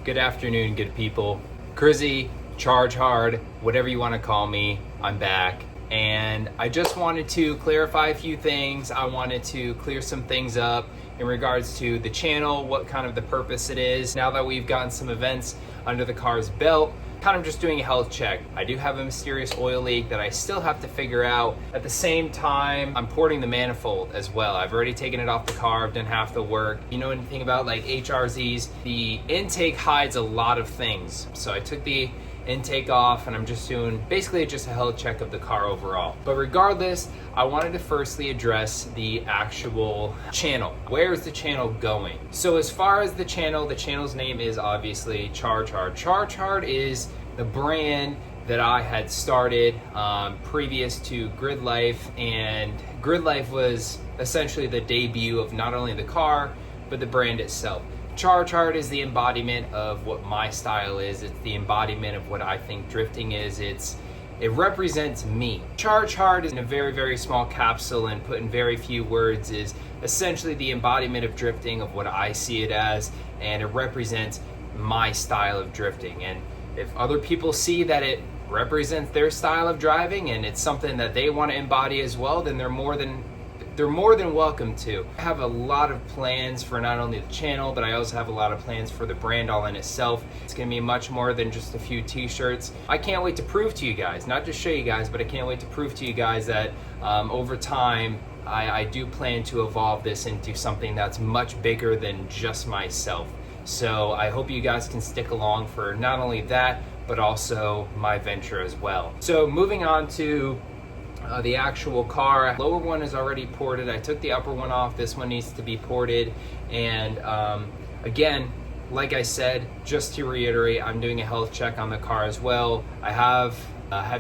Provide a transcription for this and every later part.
Good afternoon, good people. Crizzy, charge hard, whatever you want to call me, I'm back. And I just wanted to clarify a few things. I wanted to clear some things up in regards to the channel, what kind of the purpose it is. Now that we've gotten some events under the car's belt, kind of just doing a health check. I do have a mysterious oil leak that I still have to figure out. At the same time, I'm porting the manifold as well. I've already taken it off the car, I've done half the work. You know anything about like HRZs? The intake hides a lot of things. So I took the intake off and I'm just doing basically just a health check of the car overall. But regardless, I wanted to firstly address the actual channel. Where is the channel going? So as far as the channel's name is obviously Charge Hard. Charge Hard is the brand that I had started previous to Grid Life, and Grid Life was essentially the debut of not only the car, but the brand itself. Charge Hard is the embodiment of what my style is. It's the embodiment of what I think drifting is. It represents me. Charge Hard is in a very, very small capsule and put in very few words is essentially the embodiment of drifting of what I see it as, and it represents my style of drifting. And if other people see that it represents their style of driving and it's something that they want to embody as well, then they're more than welcome to. I have a lot of plans for not only the channel, but I also have a lot of plans for the brand all in itself. It's gonna be much more than just a few t-shirts. I can't wait to prove to you guys, not just show you guys, but I can't wait to prove to you guys that over time, I do plan to evolve this into something that's much bigger than just myself. So I hope you guys can stick along for not only that, but also my venture as well. So moving on to the actual car. Lower one is already ported. I took the upper one off. This one needs to be ported. And again, like I said, just to reiterate, I'm doing a health check on the car as well. I have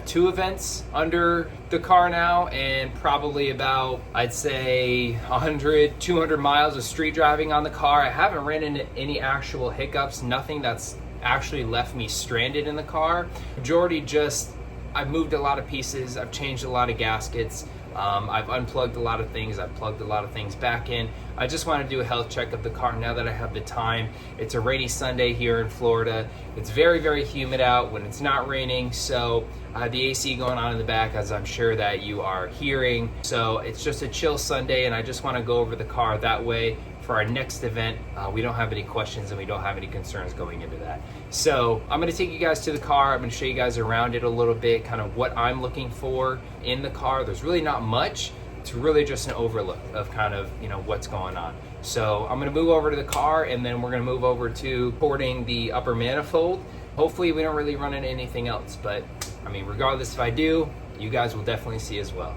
2 events under the car now, and probably about, I'd say 100, 200 miles of street driving on the car. I haven't ran into any actual hiccups, nothing that's actually left me stranded in the car. Majority just, I've moved a lot of pieces, I've changed a lot of gaskets, I've unplugged a lot of things, I've plugged a lot of things back in. I just want to do a health check of the car now that I have the time. It's a rainy Sunday here in Florida. It's very, very humid out when it's not raining, so I have the AC going on in the back, as I'm sure that you are hearing. So it's just a chill Sunday, and I just want to go over the car that way. For our next event, we don't have any questions and we don't have any concerns going into that. So I'm gonna take you guys to the car. I'm gonna show you guys around it a little bit, kind of what I'm looking for in the car. There's really not much. It's really just an overlook of kind of, you know, what's going on. So I'm gonna move over to the car, and then we're gonna move over to porting the upper manifold. Hopefully we don't really run into anything else, but I mean, regardless if I do, you guys will definitely see as well.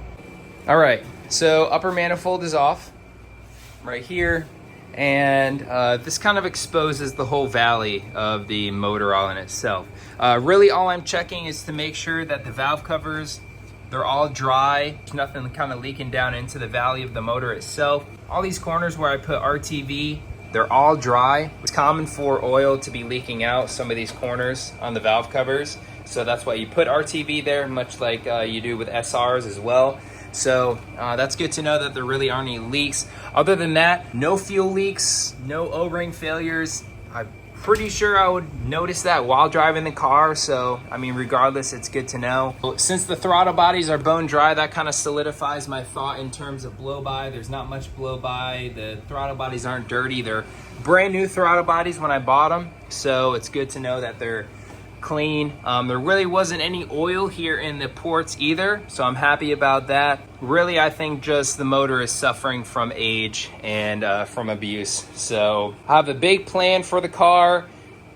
All right, so upper manifold is off right here. And this kind of exposes the whole valley of the motor all in itself. Really all I'm checking is to make sure that the valve covers, they're all dry. There's nothing kind of leaking down into the valley of the motor itself. All these corners where I put RTV, they're all dry. It's common for oil to be leaking out some of these corners on the valve covers. So that's why you put RTV there, much like you do with SRs as well. So that's good to know that there really aren't any leaks. Other than that, no fuel leaks, no O-ring failures. I'm pretty sure I would notice that while driving the car. So, I mean, regardless, it's good to know. Since the throttle bodies are bone dry, that kind of solidifies my thought in terms of blow by. There's not much blow by. The throttle bodies aren't dirty. They're brand new throttle bodies when I bought them. So it's good to know that they're clean. There really wasn't any oil here in the ports either, so I'm happy about that. Really, I think just the motor is suffering from age and from abuse. So I have a big plan for the car.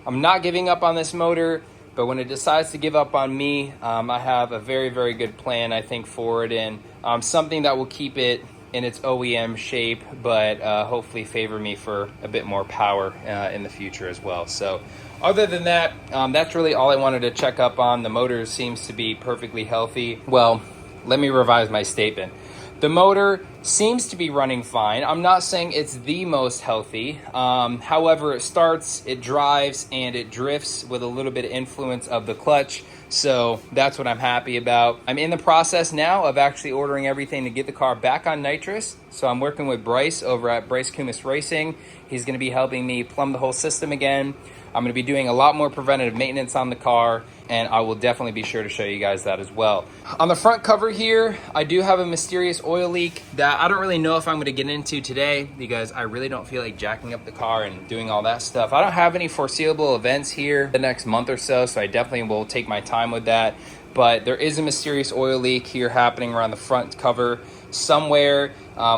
I'm not giving up on this motor, but when it decides to give up on me, I have a very, very good plan, I think, for it, and something that will keep it in its OEM shape, but hopefully favor me for a bit more power in the future as well. So other than that, that's really all I wanted to check up on. The motor seems to be perfectly healthy. Well, let me revise my statement. The motor seems to be running fine. I'm not saying it's the most healthy. However, it starts, it drives, and it drifts with a little bit of influence of the clutch. So that's what I'm happy about. I'm in the process now of actually ordering everything to get the car back on Nitrous So I'm working with Bryce over at Bryce Kumis Racing. He's gonna be helping me plumb the whole system again. I'm gonna be doing a lot more preventative maintenance on the car, and I will definitely be sure to show you guys that as well. On the front cover here, I do have a mysterious oil leak that I don't really know if I'm gonna get into today because I really don't feel like jacking up the car and doing all that stuff. I don't have any foreseeable events here the next month or so, so I definitely will take my time with that. But there is a mysterious oil leak here happening around the front cover somewhere,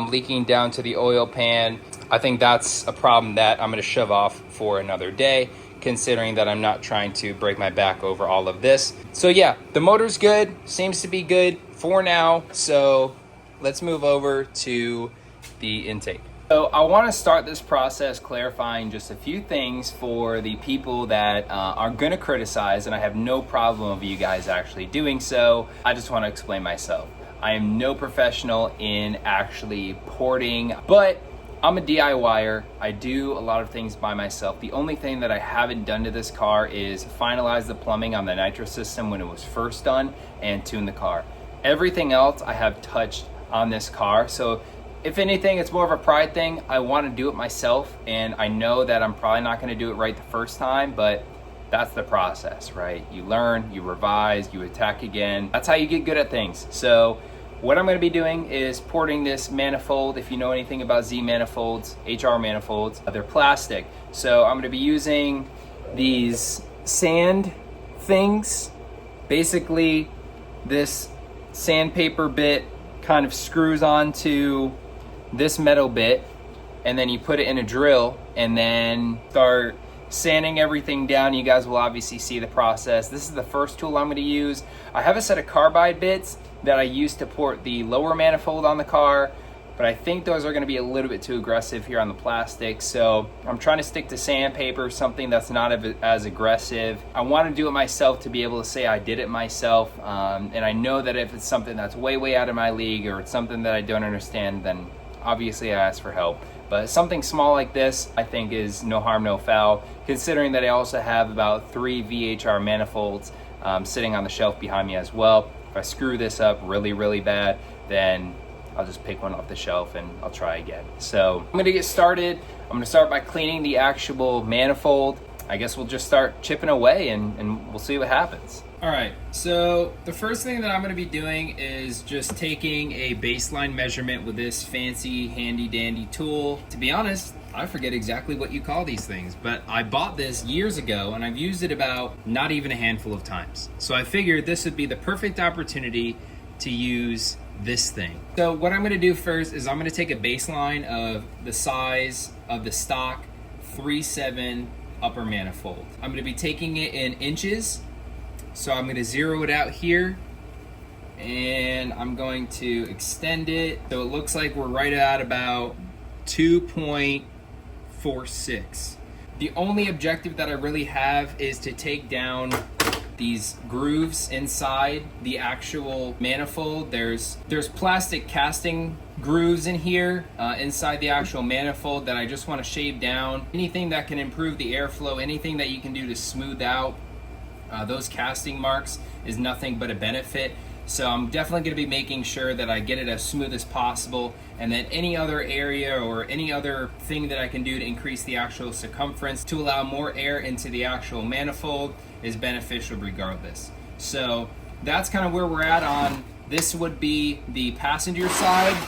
leaking down to the oil pan. I think that's a problem that I'm gonna shove off for another day, considering that I'm not trying to break my back over all of this. So yeah, the motor's good, seems to be good for now. So let's move over to the intake. So I want to start this process clarifying just a few things for the people that are going to criticize, and I have no problem with you guys actually doing so. I just want to explain myself. I am no professional in actually porting, but I'm a DIYer. I do a lot of things by myself. The only thing that I haven't done to this car is finalize the plumbing on the Nitrous system when it was first done and tune the car. Everything else I have touched on this car. So if anything, it's more of a pride thing. I want to do it myself, and I know that I'm probably not going to do it right the first time, but that's the process, right? You learn, you revise, you attack again. That's how you get good at things. So what I'm going to be doing is porting this manifold. If you know anything about Z manifolds, HR manifolds, they're plastic. So I'm going to be using these sand things. Basically, this sandpaper bit kind of screws onto this metal bit, and then you put it in a drill and then start sanding everything down. You guys will obviously see the process. This is the first tool I'm going to use. I have a set of carbide bits that I used to port the lower manifold on the car, but I think those are going to be a little bit too aggressive here on the plastic. So I'm trying to stick to sandpaper, something that's not as aggressive. I want to do it myself to be able to say I did it myself. And I know that if it's something that's way out of my league, or it's something that I don't understand, then obviously I ask for help. But something small like this, I think, is no harm, no foul, considering that I also have about 3 VHR manifolds sitting on the shelf behind me as well. If I screw this up really bad, then I'll just pick one off the shelf and I'll try again. So I'm gonna get started. I'm gonna start by cleaning the actual manifold. I guess we'll just start chipping away and we'll see what happens. All right, so the first thing that I'm gonna be doing is just taking a baseline measurement with this fancy handy dandy tool. To be honest, I forget exactly what you call these things, but I bought this years ago and I've used it about not even a handful of times. So I figured this would be the perfect opportunity to use this thing. So what I'm gonna do first is I'm gonna take a baseline of the size of the stock 3.7 upper manifold. I'm gonna be taking it in inches. So I'm gonna zero it out here and I'm going to extend it. So it looks like we're right at about 2.46. The only objective that I really have is to take down these grooves inside the actual manifold. There's plastic casting grooves in here inside the actual manifold that I just want to shave down. Anything that can improve the airflow, anything that you can do to smooth out those casting marks is nothing but a benefit. So I'm definitely going to be making sure that I get it as smooth as possible, and then any other area or any other thing that I can do to increase the actual circumference to allow more air into the actual manifold is beneficial regardless. So that's kind of where we're at on this. Would be the passenger side.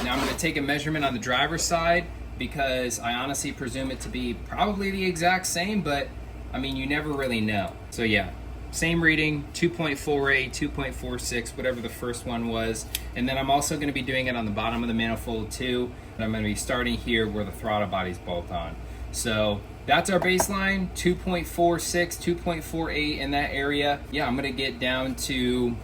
Now I'm going to take a measurement on the driver's side because I honestly presume it to be probably the exact same, but I mean, you never really know. So yeah, same reading, 2.48, 2.46, whatever the first one was. And then I'm also gonna be doing it on the bottom of the manifold too. And I'm gonna be starting here where the throttle body's bolt on. So that's our baseline, 2.46, 2.48 in that area. Yeah, I'm gonna get down to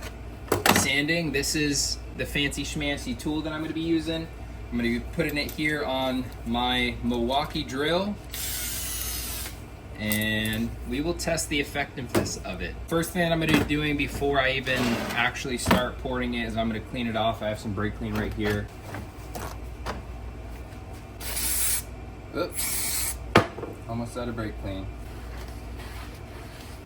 sanding. This is the fancy schmancy tool that I'm gonna be using. I'm gonna be putting it here on my Milwaukee drill, and we will test the effectiveness of it. First thing I'm gonna be doing before I even actually start pouring it is I'm gonna clean it off. I have some brake clean right here. Oops, almost out of brake clean.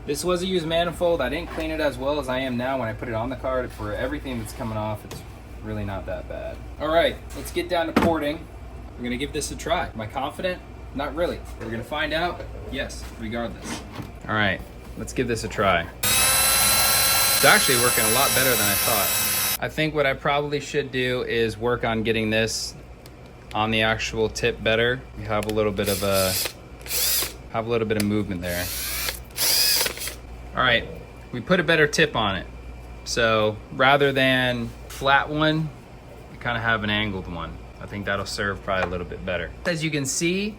This was a used manifold. I didn't clean it as well as I am now when I put it on the car. For everything that's coming off, it's really not that bad. All right, let's get down to porting. We're gonna give this a try. Am I confident? Not really. We're gonna find out. Yes, regardless. All right, let's give this a try. It's actually working a lot better than I thought. I think what I probably should do is work on getting this on the actual tip better. We have a little bit of movement there. All right, we put a better tip on it. So rather than flat one, we kind of have an angled one. I think that'll serve probably a little bit better. As you can see,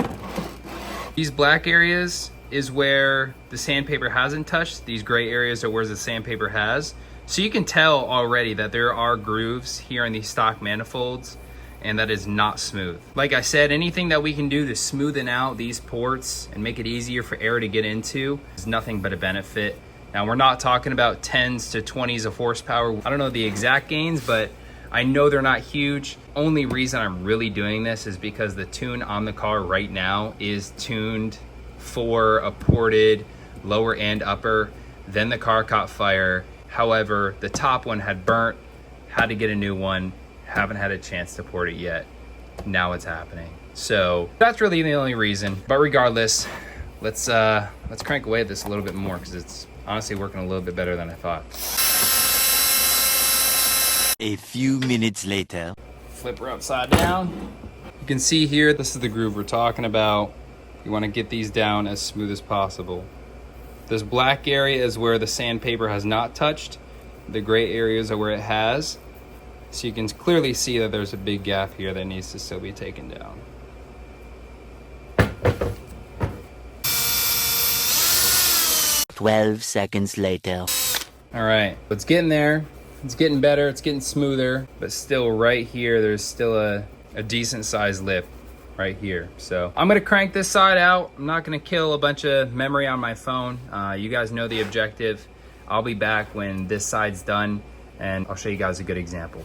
these black areas is where the sandpaper hasn't touched. These gray areas are where the sandpaper has. So you can tell already that there are grooves here in these stock manifolds, and that is not smooth. Like I said, anything that we can do to smoothen out these ports and make it easier for air to get into is nothing but a benefit. Now, we're not talking about 10s to 20s of horsepower. I don't know the exact gains, but I know they're not huge. Only reason I'm really doing this is because the tune on the car right now is tuned for a ported lower and upper. Then the car caught fire. However, the top one had burnt, had to get a new one. Haven't had a chance to port it yet. Now it's happening. So that's really the only reason. But regardless, let's crank away at this a little bit more, because it's honestly working a little bit better than I thought. A few minutes later. Flip her upside down. You can see here, this is the groove we're talking about. You want to get these down as smooth as possible. This black area is where the sandpaper has not touched. The gray areas are where it has. So you can clearly see that there's a big gap here that needs to still be taken down. 12 seconds later. All right, it's getting there. It's getting better, it's getting smoother, but still right here, there's still a decent sized lip right here. So I'm gonna crank this side out. I'm not gonna kill a bunch of memory on my phone. You guys know the objective. I'll be back when this side's done, and I'll show you guys a good example.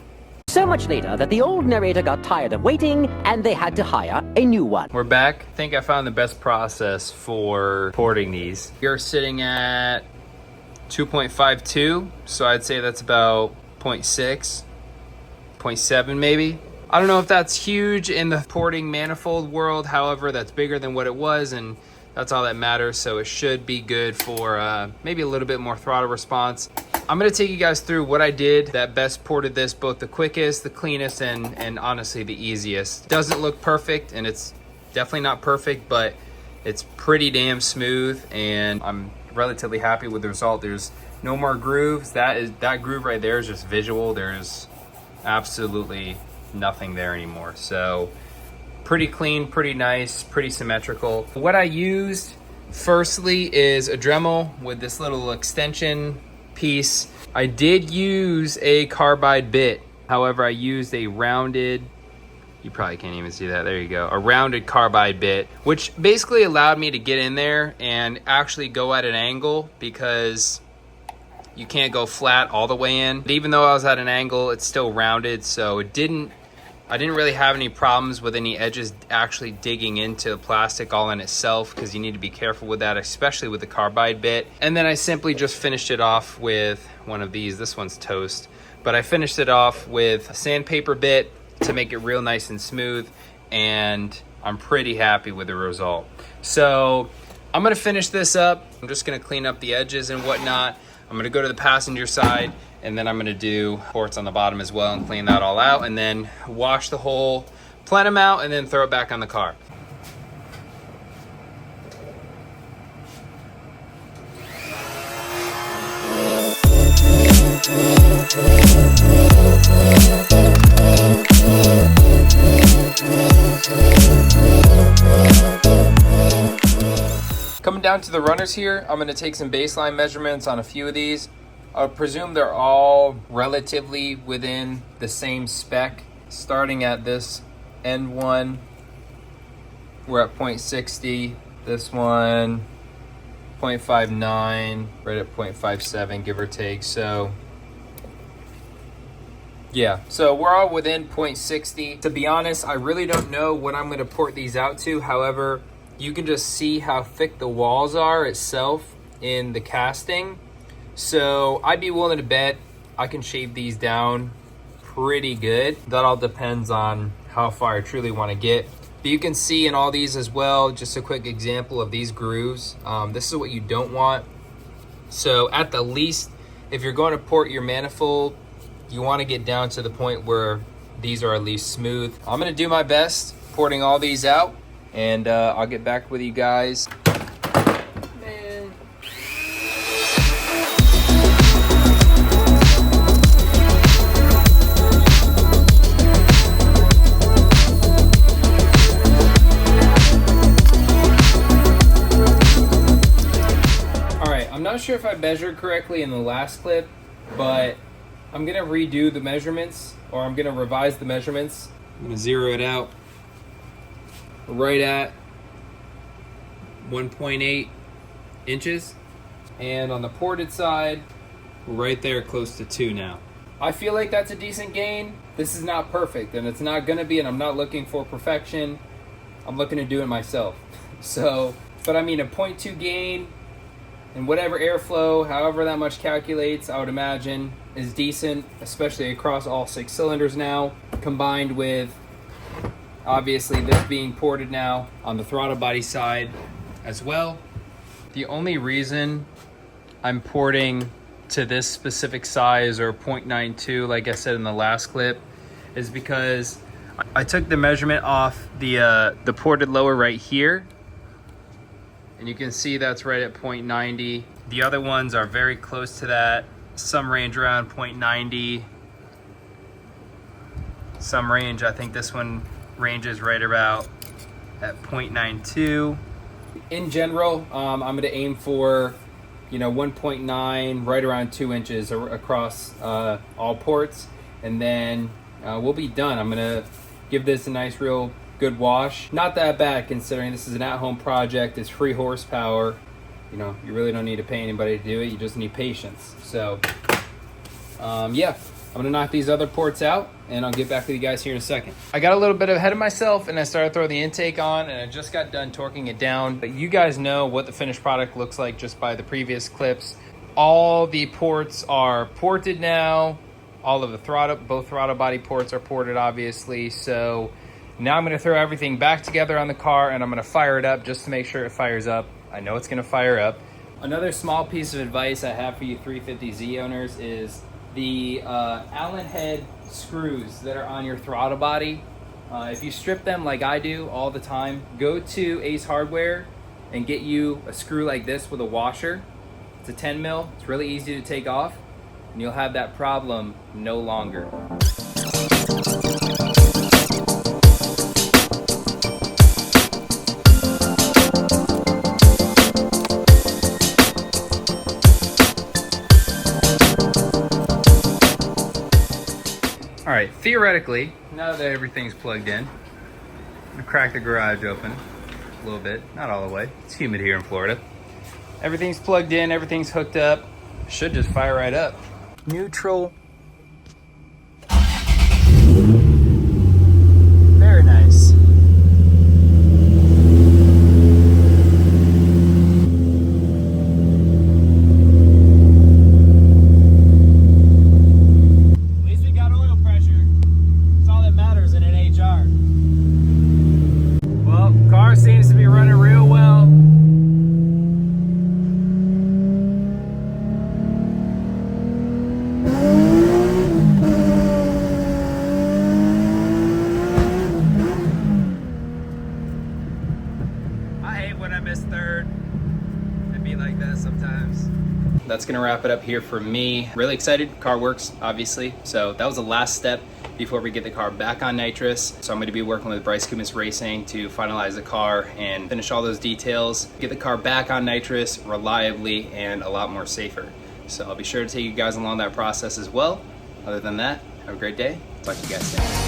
So much later that the old narrator got tired of waiting and they had to hire a new one. We're back. I think I found the best process for porting these. You're sitting at 2.52, so I'd say that's about 0.6, 0.7 maybe. I don't know if that's huge in the porting manifold world. However, that's bigger than what it was, and that's all that matters. So it should be good for maybe a little bit more throttle response. I'm gonna take you guys through what I did that best ported this, both the quickest, the cleanest, and honestly the easiest. Doesn't look perfect, and it's definitely not perfect, but it's pretty damn smooth, and I'm relatively happy with the result. There's no more grooves. That groove right there is just visual. There's absolutely nothing there anymore. So pretty clean, pretty nice, pretty symmetrical. What I used firstly is a Dremel with this little extension piece. I did use a carbide bit. However, I used a rounded, you probably can't even see that, there you go, a rounded carbide bit, which basically allowed me to get in there and actually go at an angle, because you can't go flat all the way in. But even though I was at an angle, it's still rounded, so I didn't really have any problems with any edges actually digging into the plastic all in itself, because you need to be careful with that, especially with the carbide bit. And then I simply just finished it off with one of these. This one's toast, but I finished it off with a sandpaper bit to make it real nice and smooth, and I'm pretty happy with the result. So I'm gonna finish this up. I'm just gonna clean up the edges and whatnot. I'm gonna go to the passenger side, and then I'm gonna do ports on the bottom as well and clean that all out, and then wash the whole plenum out and then throw it back on the car. Coming down to the runners here, I'm gonna take some baseline measurements on a few of these. I presume they're all relatively within the same spec. Starting at this end one, we're at 0.60. This one, 0.59, right at 0.57, give or take. So yeah, so we're all within 0.60. To be honest, I really don't know what I'm gonna port these out to. However, you can just see how thick the walls are itself in the casting. So I'd be willing to bet I can shave these down pretty good. That all depends on how far I truly want to get. But you can see in all these as well, just a quick example of these grooves. This is what you don't want. So at the least, if you're going to port your manifold, you want to get down to the point where these are at least smooth. I'm going to do my best porting all these out, and I'll get back with you guys. Man. All right, I'm not sure if I measured correctly in the last clip, but I'm gonna redo the measurements, or I'm gonna revise the measurements. I'm gonna zero it out right at 1.8 inches. And on the ported side, we're right there close to 2 now. I feel like that's a decent gain. This is not perfect, and it's not gonna be, and I'm not looking for perfection. I'm looking to do it myself. So, but I mean, a 0.2 gain and whatever airflow, however that much calculates, I would imagine is decent, especially across all 6 cylinders now, combined with obviously this being ported now on the throttle body side as well. The only reason I'm porting to this specific size, or 0.92, like I said in the last clip, is because I took the measurement off the ported lower right here, and you can see that's right at 0.90. The other ones are very close to that. Some range around 0.90. Some range, I think this one ranges right about at 0.92. In general, I'm gonna aim for, 1.9, right around 2 inches across all ports, and then we'll be done. I'm gonna give this a nice, real good wash. Not that bad considering this is an at-home project. It's free horsepower. You really don't need to pay anybody to do it. You just need patience. So, yeah, I'm gonna knock these other ports out, and I'll get back with you guys here in a second. I got a little bit ahead of myself, and I started throwing the intake on, and I just got done torquing it down. But you guys know what the finished product looks like just by the previous clips. All the ports are ported now. All of the both throttle body ports are ported, obviously. So now I'm gonna throw everything back together on the car, and I'm gonna fire it up just to make sure it fires up. I know it's gonna fire up. Another small piece of advice I have for you 350Z owners is the Allen head screws that are on your throttle body. If you strip them like I do all the time, go to Ace Hardware and get you a screw like this with a washer. It's a 10 mil, it's really easy to take off, and you'll have that problem no longer. All right, theoretically, now that everything's plugged in, I'm gonna crack the garage open a little bit, not all the way. It's humid here in Florida. Everything's plugged in, everything's hooked up. Should just fire right up. Neutral. Very nice. Seems to be running real well. I hate when I miss third. It'd be like that sometimes. That's gonna wrap it up here for me. Really excited, car works, obviously. So that was the last step before we get the car back on Nitrous. So I'm gonna be working with Bryce Kumis Racing to finalize the car and finish all those details, get the car back on Nitrous reliably and a lot more safer. So I'll be sure to take you guys along that process as well. Other than that, have a great day. Talk to you guys soon.